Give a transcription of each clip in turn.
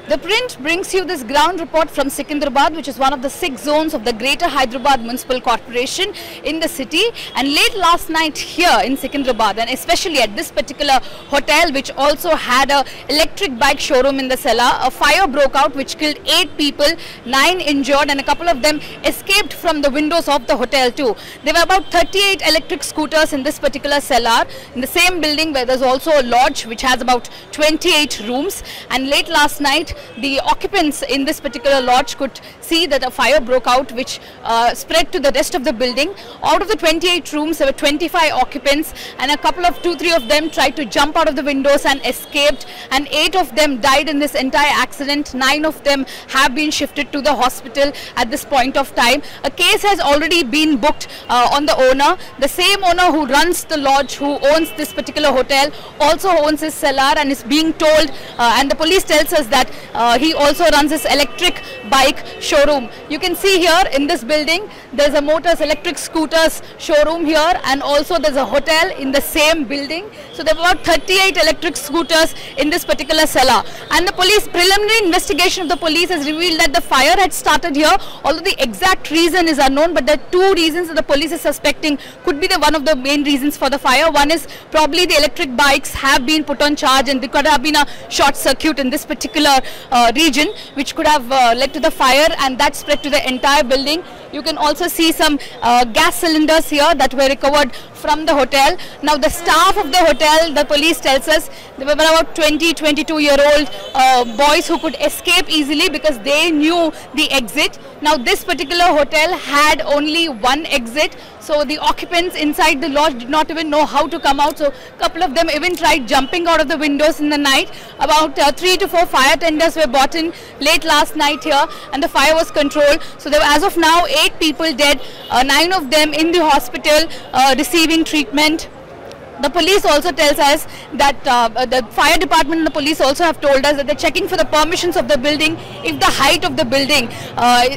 The Print brings you this ground report from Secunderabad, which is one of the 6 zones of the Greater Hyderabad Municipal Corporation in the city. And late last night here in Secunderabad, and especially at this particular hotel, which also had a electric bike showroom in the cellar, a fire broke out which killed 8 people, 9 injured, and a couple of them escaped from the windows of the hotel too. There were about 38 electric scooters in this particular cellar, in the same building where there's also a lodge which has about 28 rooms. And late last night, the occupants in this particular lodge could see that a fire broke out which spread to the rest of the building. Out of the 28 rooms, there were 25 occupants, and a couple of 2-3 of them tried to jump out of the windows and escaped, and 8 of them died in this entire accident. 9 of them have been shifted to the hospital at this point of time. A case has already been booked on the owner. The same owner who runs the lodge, who owns this particular hotel, also owns his cellar and is being told, and the police tells us that he also runs his electric bike showroom. You can see here in this building, there's a motors, electric scooters showroom here, and also there's a hotel in the same building. So there are about 38 electric scooters in this particular cellar. And the preliminary investigation of the police has revealed that the fire had started here, although the exact reason is unknown, but there are 2 reasons that the police is suspecting could be one of the main reasons for the fire. One is probably the electric bikes have been put on charge, and there could have been a short circuit in this particular region, which could have led to the fire, and that spread to the entire building. You can also see some gas cylinders here that were recovered from the hotel. Now the staff of the hotel, the police tells us, there were about 20-22-year-old boys who could escape easily because they knew the exit. Now this particular hotel had only one exit, so the occupants inside the lodge did not even know how to come out. So a couple of them even tried jumping out of the windows in the night. About 3 to 4 fire tenders were brought in late last night here, and the fire was controlled. So there were, as of now, 8 people dead, 9 of them in the hospital receiving treatment. The police also tells us that the fire department and the police also have told us that they're checking for the permissions of the building, if the height of the building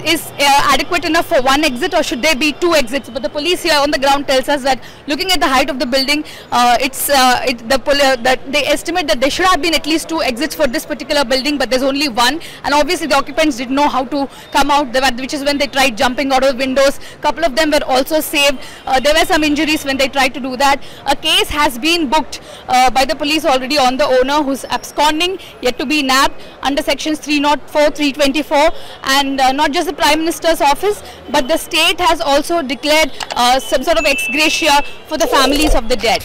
is adequate enough for 1 exit, or should there be 2 exits. But the police here on the ground tells us that looking at the height of the building, they estimate that there should have been at least 2 exits for this particular building, but there's only 1. And obviously the occupants didn't know how to come out, which is when they tried jumping out of the windows. A couple of them were also saved. There were some injuries when they tried to do that. A case has been booked by the police already on the owner, who's absconding, yet to be nabbed under sections 304, 324, and not just the Prime Minister's office, but the state has also declared some sort of ex gratia for the families of the dead.